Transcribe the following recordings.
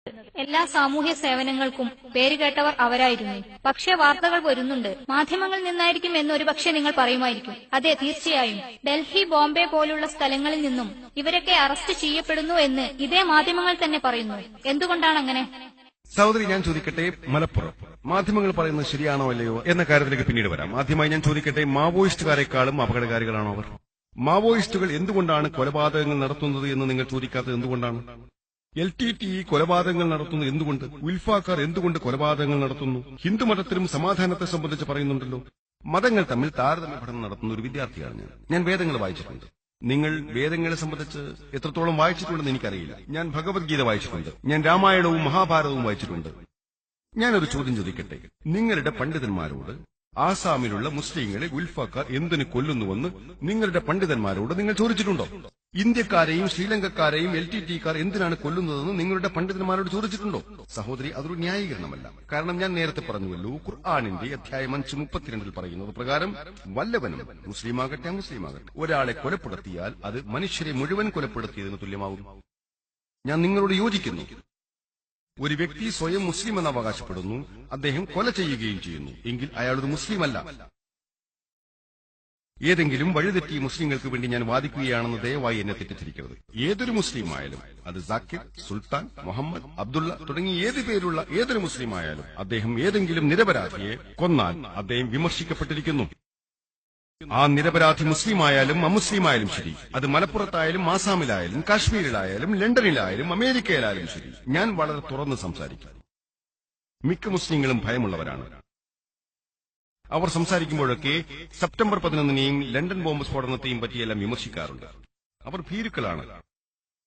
എല്ലാ സാമൂഹ്യ സേവനങ്ങൾക്കും പേരുകേട്ടവർ അവരായിരുന്നു. പക്ഷേ വാർത്തകൾ വരുന്നുണ്ട്, മാധ്യമങ്ങളിൽ നിന്നായിരിക്കും എന്നൊരു പക്ഷേ നിങ്ങൾ പറയുമായിരിക്കും. അതെ, തീർച്ചയായും ഡൽഹി, ബോംബെ പോലുള്ള സ്ഥലങ്ങളിൽ നിന്നും ഇവരൊക്കെ അറസ്റ്റ് ചെയ്യപ്പെടുന്നു എന്ന് ഇതേ മാധ്യമങ്ങൾ തന്നെ പറയുന്നു. എന്തുകൊണ്ടാണ് അങ്ങനെ? സഹോദരി, ഞാൻ ചോദിക്കട്ടെ, മലപ്പുറം മാധ്യമങ്ങൾ പറയുന്നത് ശരിയാണോ അല്ലയോ എന്ന കാര്യത്തിലേക്ക് പിന്നീട് വരാം. ആദ്യമായി ഞാൻ ചോദിക്കട്ടെ, മാവോയിസ്റ്റുകാരെക്കാളും അപകടകാരികളാണോ അവർ? മാവോയിസ്റ്റുകൾ എന്തുകൊണ്ടാണ് കൊലപാതകങ്ങൾ നടത്തുന്നത് എന്ന് നിങ്ങൾ ചോദിക്കാത്തത് എന്തുകൊണ്ടാണ്? LTTE കൊലപാതകങ്ങൾ നടത്തുന്നത് എന്തുകൊണ്ട്? ഉൽഫാക്കാർ എന്തുകൊണ്ട് കൊലപാതകങ്ങൾ നടത്തുന്നു? ഹിന്ദുമതത്തിലും സമാധാനത്തെ സംബന്ധിച്ച് പറയുന്നുണ്ടല്ലോ. മതങ്ങൾ തമ്മിൽ താരതമ്യ പഠനം നടത്തുന്ന ഒരു വിദ്യാർത്ഥിയാണ് ഞാൻ വേദങ്ങൾ വായിച്ചിട്ടുണ്ട്. നിങ്ങൾ വേദങ്ങളെ സംബന്ധിച്ച് എത്രത്തോളം വായിച്ചിട്ടുണ്ടെന്ന് എനിക്കറിയില്ല. ഞാൻ ഭഗവത്ഗീത വായിച്ചിട്ടുണ്ട്, ഞാൻ രാമായണവും മഹാഭാരതവും വായിച്ചിട്ടുണ്ട്. ഞാനൊരു ചോദ്യം ചോദിക്കട്ടെ, നിങ്ങളുടെ പണ്ഡിതന്മാരോട് ആസാമിലുള്ള മുസ്ലിങ്ങളെ ഉൽഫാക്കാർ എന്തിനു കൊല്ലുന്നുവെന്ന് നിങ്ങളുടെ പണ്ഡിതന്മാരോട് നിങ്ങൾ ചോദിച്ചിട്ടുണ്ടോ? ഇന്ത്യക്കാരെയും ശ്രീലങ്കക്കാരെയും LTTക്കാർ എന്തിനാണ് കൊല്ലുന്നതെന്ന് നിങ്ങളുടെ പണ്ഡിതന്മാരോട് ചോദിച്ചിട്ടുണ്ടോ? സഹോദരി, അതൊരു ന്യായീകരണമല്ല. കാരണം ഞാൻ നേരത്തെ പറഞ്ഞുവല്ലോ, ഖുർആനിന്റെ അധ്യായം 5:32 പറയുന്നത് പ്രകാരം വല്ലവനും മുസ്ലിമാകട്ടെ അമുസ്ലിമാകട്ടെ ഒരാളെ കൊലപ്പെടുത്തിയാൽ അത് മനുഷ്യരെ മുഴുവൻ കൊലപ്പെടുത്തിയതിന് തുല്യമാകും. ഞാൻ നിങ്ങളോട് യോജിക്കുന്നു. ഒരു വ്യക്തി സ്വയം മുസ്ലിം എന്ന് അവകാശപ്പെടുന്നു, അദ്ദേഹം കൊല ചെയ്യുകയും ചെയ്യുന്നു, എങ്കിൽ അയാളൊരു മുസ്ലിമല്ല. ഏതെങ്കിലും വഴിതെറ്റി മുസ്ലിങ്ങൾക്ക് വേണ്ടി ഞാൻ വാദിക്കുകയാണെന്ന് ദയവായി എന്നെ തെറ്റിദ്ധരിക്കരുത്. ഏതൊരു മുസ്ലിം ആയാലും, അത് സാക്കിർ, സുൽത്താൻ, മുഹമ്മദ്, അബ്ദുള്ള തുടങ്ങി ഏത് പേരുള്ള ഏതൊരു മുസ്ലിം ആയാലും, അദ്ദേഹം ഏതെങ്കിലും നിരപരാധിയെ കൊന്നാൽ അദ്ദേഹം വിമർശിക്കപ്പെട്ടിരിക്കുന്നു. ആ നിരപരാധി മുസ്ലിമായാലും അമുസ്ലിമായാലും ശരി, അത് മലപ്പുറത്തായാലും ആസാമിലായാലും കാശ്മീരിലായാലും ലണ്ടനിലായാലും അമേരിക്കയിലായാലും ശരി, ഞാൻ വളരെ തുറന്ന് സംസാരിക്കും. മിക്ക മുസ്ലിങ്ങളും ഭയമുള്ളവരാണ്. അവർ സംസാരിക്കുമ്പോഴൊക്കെ സെപ്റ്റംബർ 11-നെയും ലണ്ടൻ ബോംബ് സ്ഫോടനത്തെയും പറ്റിയെല്ലാം വിമർശിക്കാറുണ്ട്. അവർ ഭീരുക്കളാണ്.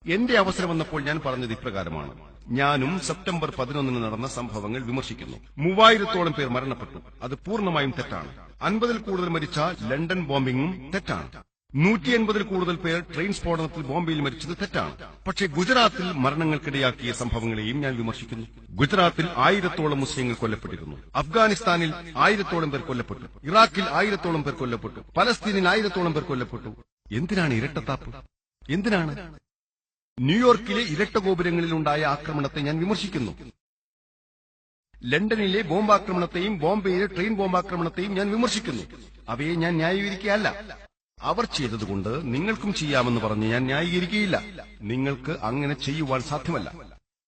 എന്റെ അവസരം വന്നപ്പോൾ ഞാൻ പറഞ്ഞത് ഇപ്രകാരമാണ്: ഞാനും സെപ്റ്റംബർ 11-ന് നടന്ന സംഭവങ്ങൾ വിമർശിക്കുന്നു. 3000-ഓളം പേർ മരണപ്പെട്ടു, അത് പൂർണ്ണമായും തെറ്റാണ്. 50-ൽ കൂടുതൽ മരിച്ച ലണ്ടൻ ബോംബിംഗും തെറ്റാണ്. 180-ൽ കൂടുതൽ പേർ ട്രെയിൻ സ്ഫോടനത്തിൽ ബോംബെയിൽ മരിച്ചത് തെറ്റാണ്. പക്ഷേ ഗുജറാത്തിൽ മരണങ്ങൾക്കിടയാക്കിയ സംഭവങ്ങളെയും ഞാൻ വിമർശിക്കുന്നു. ഗുജറാത്തിൽ 1000-ഓളം മുസ്ലിങ്ങൾ കൊല്ലപ്പെട്ടിരുന്നു. അഫ്ഗാനിസ്ഥാനിൽ 1000-ഓളം പേർ കൊല്ലപ്പെട്ടു. ഇറാഖിൽ 1000-ഓളം പേർ കൊല്ലപ്പെട്ടു. പലസ്തീനിൽ 1000-ഓളം പേർ കൊല്ലപ്പെട്ടു. എന്തിനാണ് ഇരട്ടത്താപ്പ്? എന്തിനാണ്? ന്യൂയോർക്കിലെ ഇരട്ട ഗോപുരങ്ങളിലുണ്ടായ ആക്രമണത്തെ ഞാൻ വിമർശിക്കുന്നു. ലണ്ടനിലെ ബോംബാക്രമണത്തെയും ബോംബെയിലെ ട്രെയിൻ ബോംബാക്രമണത്തെയും ഞാൻ വിമർശിക്കുന്നു. അവയെ ഞാൻ ന്യായീകരിക്കുകയല്ല. അവർ ചെയ്തതുകൊണ്ട് നിങ്ങൾക്കും ചെയ്യാമെന്ന് പറഞ്ഞ് ഞാൻ ന്യായീകരിക്കുകയില്ല. നിങ്ങൾക്ക് അങ്ങനെ ചെയ്യുവാൻ സാധ്യമല്ല.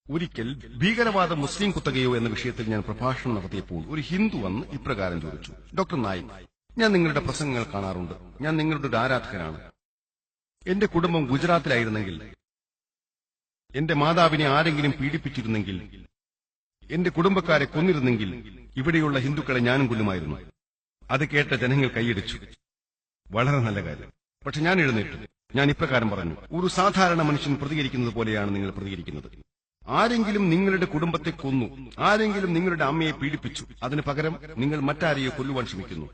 ഒരിക്കൽ ഭീകരവാദ മുസ്ലിം കുത്തകയോ എന്ന വിഷയത്തിൽ ഞാൻ പ്രഭാഷണം നടത്തിയപ്പോൾ ഒരു ഹിന്ദു വന്ന് ഇപ്രകാരം ചോദിച്ചു: ഡോക്ടർ നായിക്, ഞാൻ നിങ്ങളുടെ പ്രസംഗങ്ങൾ കാണാറുണ്ട്. ഞാൻ നിങ്ങളുടെ ഒരു ആരാധകനാണ്. എന്റെ കുടുംബം ഗുജറാത്തിലായിരുന്നെങ്കിൽ, എന്റെ മാതാവിനെ ആരെങ്കിലും പീഡിപ്പിച്ചിരുന്നെങ്കിൽ, എന്റെ കുടുംബക്കാരെ കൊന്നിരുന്നെങ്കിൽ ഇവിടെയുള്ള ഹിന്ദുക്കളെ ഞാനും കൊല്ലുമായിരുന്നു. അത് കേട്ട ജനങ്ങൾ കൈയടിച്ചു. വളരെ നല്ല കാര്യം. പക്ഷെ ഞാൻ എഴുന്നേറ്റു. ഞാൻ ഇപ്രകാരം പറഞ്ഞു: ഒരു സാധാരണ മനുഷ്യൻ പ്രതികരിക്കുന്നത് പോലെയാണ് നിങ്ങൾ പ്രതികരിക്കുന്നത്. ആരെങ്കിലും നിങ്ങളുടെ കുടുംബത്തെ കൊന്നു, ആരെങ്കിലും നിങ്ങളുടെ അമ്മയെ പീഡിപ്പിച്ചു, അതിന് പകരം നിങ്ങൾ മറ്റാരെയോ കൊല്ലുവാൻ ശ്രമിക്കുന്നു.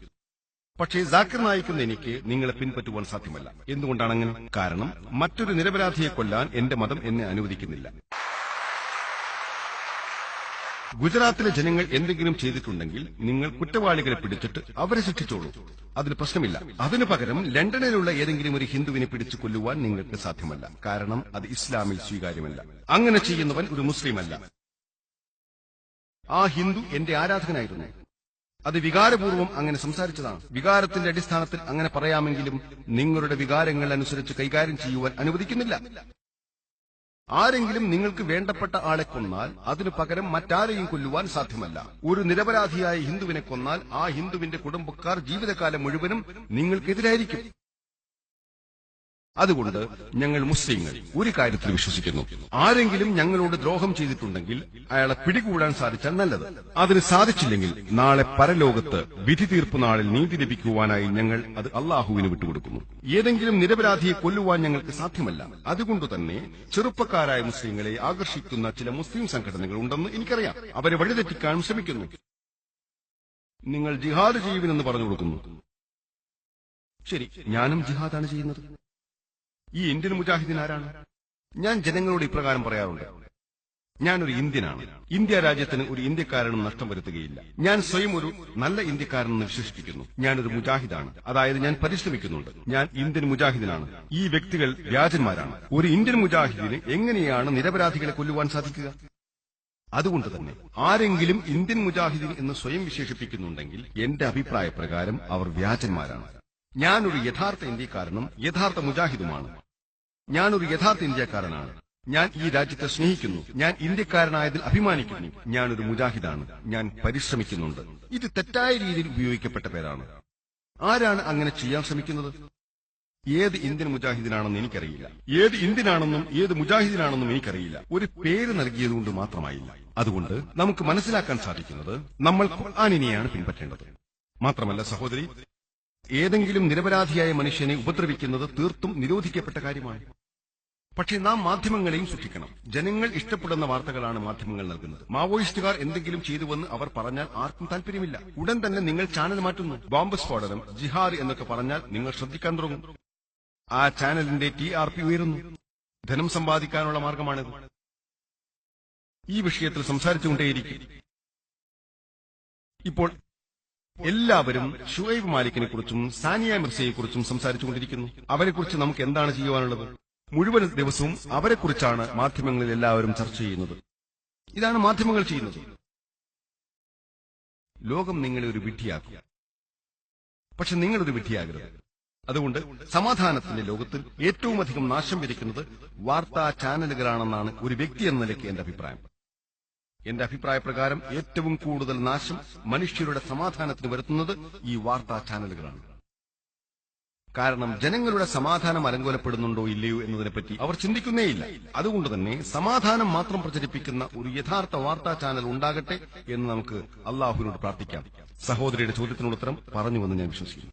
പക്ഷേ സാക്കിർ നായിക്കുന്ന എനിക്ക് നിങ്ങളെ പിൻപറ്റുവാൻ സാധ്യമല്ല. എന്തുകൊണ്ടാണ് അങ്ങനെ? കാരണം മറ്റൊരു നിരപരാധിയെ കൊല്ലാൻ എന്റെ മതം എന്നെ അനുവദിക്കുന്നില്ല. ഗുജറാത്തിലെ ജനങ്ങൾ എന്തെങ്കിലും ചെയ്തിട്ടുണ്ടെങ്കിൽ നിങ്ങൾ കുറ്റവാളികളെ പിടിച്ചിട്ട് അവരെ ശിക്ഷിച്ചോളൂ, അതിന് പ്രശ്നമില്ല. അതിനു പകരം ലണ്ടനിലുള്ള ഏതെങ്കിലും ഒരു ഹിന്ദുവിനെ പിടിച്ചു കൊല്ലുവാൻ നിങ്ങൾക്ക് സാധ്യമല്ല. കാരണം അത് ഇസ്ലാമിൽ സ്വീകാര്യമല്ല. അങ്ങനെ ചെയ്യുന്നവൻ ഒരു മുസ്ലിമല്ല. ആ ഹിന്ദു എന്റെ ആരാധകനായിരുന്നു. അത് വികാരപൂർവ്വം അങ്ങനെ സംസാരിച്ചതാണ്. വികാരത്തിന്റെ അടിസ്ഥാനത്തിൽ അങ്ങനെ പറയാമെങ്കിലും നിങ്ങളുടെ വികാരങ്ങൾ അനുസരിച്ച് കൈകാര്യം ചെയ്യുവാൻ അനുവദിക്കുന്നില്ല. ആരെങ്കിലും നിങ്ങൾക്ക് വേണ്ടപ്പെട്ട ആളെ കൊന്നാൽ അതിനു പകരം മറ്റാരെയും കൊല്ലുവാൻ സാധ്യമല്ല. ഒരു നിരപരാധിയായ ഹിന്ദുവിനെ കൊന്നാൽ ആ ഹിന്ദുവിന്റെ കുടുംബക്കാർ ജീവിതകാലം മുഴുവനും നിങ്ങൾക്കെതിരായിരിക്കും. അതുകൊണ്ട് ഞങ്ങൾ മുസ്ലിങ്ങൾ ഒരു കാര്യത്തിൽ വിശ്വസിക്കുന്നു: ആരെങ്കിലും ഞങ്ങളോട് ദ്രോഹം ചെയ്തിട്ടുണ്ടെങ്കിൽ അയാളെ പിടികൂടാൻ സാധിച്ചാൽ നല്ലത്. അതിന് സാധിച്ചില്ലെങ്കിൽ നാളെ പരലോകത്ത് വിധി തീർപ്പ് നാളിൽ നീതി ലഭിക്കുവാനായി ഞങ്ങൾ അത് അള്ളാഹുവിന് വിട്ടുകൊടുക്കുന്നു. ഏതെങ്കിലും നിരപരാധിയെ കൊല്ലുവാൻ ഞങ്ങൾക്ക് സാധ്യമല്ല. അതുകൊണ്ടുതന്നെ ചെറുപ്പക്കാരായ മുസ്ലിങ്ങളെ ആകർഷിക്കുന്ന ചില മുസ്ലിം സംഘടനകൾ ഉണ്ടെന്ന് എനിക്കറിയാം. അവരെ വഴിതെറ്റിക്കാൻ ശ്രമിക്കുന്നു. നിങ്ങൾ ജിഹാദ് ചെയ്യുവിനെന്ന് പറഞ്ഞു കൊടുക്കുന്നു. ശരി, ഞാനും ജിഹാദാണ് ചെയ്യുന്നത്. ഈ ഇന്ത്യൻ മുജാഹിദീൻ ആരാണ്? ഞാൻ ജനങ്ങളോട് ഇപ്രകാരം പറയാറുണ്ട്: ഞാനൊരു ഇന്ത്യനാണ്. ഇന്ത്യ രാജ്യത്തിന് ഒരു ഇന്ത്യക്കാരനും നഷ്ടം വരുത്തുകയില്ല. ഞാൻ സ്വയം ഒരു നല്ല ഇന്ത്യക്കാരനെന്ന് വിശേഷിപ്പിക്കുന്നു. ഞാനൊരു മുജാഹിദാണ്, അതായത് ഞാൻ പരിശ്രമിക്കുന്നുണ്ട്. ഞാൻ ഇന്ത്യൻ മുജാഹിദിനാണ്. ഈ വ്യക്തികൾ വ്യാജന്മാരാണ്. ഒരു ഇന്ത്യൻ മുജാഹിദിന് എങ്ങനെയാണ് നിരപരാധികളെ കൊല്ലുവാൻ സാധിക്കുക? അതുകൊണ്ട് തന്നെ ആരെങ്കിലും ഇന്ത്യൻ മുജാഹിദീൻ എന്ന് സ്വയം വിശേഷിപ്പിക്കുന്നുണ്ടെങ്കിൽ എന്റെ അഭിപ്രായ പ്രകാരം അവർ വ്യാജന്മാരാണ്. ഞാനൊരു യഥാർത്ഥ ഇന്ത്യക്കാരനും യഥാർത്ഥ മുജാഹിദുമാണ്. ഞാനൊരു യഥാർത്ഥ ഇന്ത്യക്കാരനാണ്. ഞാൻ ഈ രാജ്യത്തെ സ്നേഹിക്കുന്നു. ഞാൻ ഇന്ത്യക്കാരനായതിൽ അഭിമാനിക്കുന്നു. ഞാനൊരു മുജാഹിദാണ്. ഞാൻ പരിശ്രമിക്കുന്നുണ്ട്. ഇത് തെറ്റായ രീതിയിൽ ഉപയോഗിക്കപ്പെട്ട പേരാണ്. ആരാണ് അങ്ങനെ ചെയ്യാൻ ശ്രമിക്കുന്നത്? ഏത് ഇന്ത്യൻ മുജാഹിദിനാണെന്ന് എനിക്കറിയില്ല. ഏത് ഇന്ത്യനാണെന്നും ഏത് മുജാഹിദിനാണെന്നും എനിക്കറിയില്ല. ഒരു പേര് നൽകിയതുകൊണ്ട് മാത്രമായില്ല. അതുകൊണ്ട് നമുക്ക് മനസ്സിലാക്കാൻ സാധിക്കുന്നത് നമ്മൾ ഖുർആനിനെയാണ് പിൻപറ്റേണ്ടത്. മാത്രമല്ല സഹോദരി, ഏതെങ്കിലും നിരപരാധിയായ മനുഷ്യനെ ഉപദ്രവിക്കുന്നത് തീർത്തും നിരോധിക്കപ്പെട്ട കാര്യമാണ്. പക്ഷേ നാം മാധ്യമങ്ങളെയും സൂക്ഷിക്കണം. ജനങ്ങൾ ഇഷ്ടപ്പെടുന്ന വാർത്തകളാണ് മാധ്യമങ്ങൾ നൽകുന്നത്. മാവോയിസ്റ്റുകാർ എന്തെങ്കിലും ചെയ്തുവെന്ന് അവർ പറഞ്ഞാൽ ആർക്കും താല്പര്യമില്ല. ഉടൻ തന്നെ നിങ്ങൾ ചാനൽ മാറ്റുന്നു. ബോംബ് സ്ഫോടനം, ജിഹാദ് എന്നൊക്കെ പറഞ്ഞാൽ നിങ്ങൾ ശ്രദ്ധിക്കാൻ തുടങ്ങും. ആ ചാനലിന്റെ TRP ഉയരുന്നു. ധനം സമ്പാദിക്കാനുള്ള മാർഗമാണിത്. ഈ വിഷയത്തിൽ സംസാരിച്ചുകൊണ്ടേയിരിക്കും. ഇപ്പോൾ എല്ലാവരും ഷുഐബ് മാലിക്കിനെ കുറിച്ചും സാനിയ മിർസയെക്കുറിച്ചും സംസാരിച്ചുകൊണ്ടിരിക്കുന്നു. അവരെക്കുറിച്ച് നമുക്ക് എന്താണ് ചെയ്യുവാനുള്ളത്? മുഴുവൻ ദിവസവും അവരെക്കുറിച്ചാണ് മാധ്യമങ്ങളിൽ എല്ലാവരും ചർച്ച ചെയ്യുന്നത്. ഇതാണ് മാധ്യമങ്ങൾ ചെയ്യുന്നത്. ലോകം നിങ്ങളെ ഒരു വിഡ്ഢിയാക്കും. പക്ഷെ നിങ്ങളൊരു വിഡ്ഢിയാകരുത്. അതുകൊണ്ട് സമാധാനത്തിന്റെ ലോകത്തിൽ ഏറ്റവും അധികം നാശം വിധിക്കുന്നത് വാർത്താ ചാനലുകളാണെന്നാണ് ഒരു വ്യക്തി എന്ന നിലയ്ക്ക് എന്റെ അഭിപ്രായം. എന്റെ അഭിപ്രായ പ്രകാരം ഏറ്റവും കൂടുതൽ നാശം മനുഷ്യരുടെ സമാധാനത്തിന് വരുത്തുന്നത് ഈ വാർത്താ ചാനലുകളാണ്. കാരണം ജനങ്ങളുടെ സമാധാനം അലങ്കോലപ്പെടുന്നുണ്ടോ ഇല്ലയോ എന്നതിനെപ്പറ്റി അവർ ചിന്തിക്കുന്നേയില്ല. അതുകൊണ്ട് തന്നെ സമാധാനം മാത്രം പ്രചരിപ്പിക്കുന്ന ഒരു യഥാർത്ഥ വാർത്താ ചാനൽ ഉണ്ടാകട്ടെ എന്ന് നമുക്ക് അള്ളാഹുവിനോട് പ്രാർത്ഥിക്കാം. സഹോദരിയുടെ ചോദ്യത്തിനുള്ള ഉത്തരം പറഞ്ഞുവെന്ന് ഞാൻ വിശ്വസിക്കുന്നു.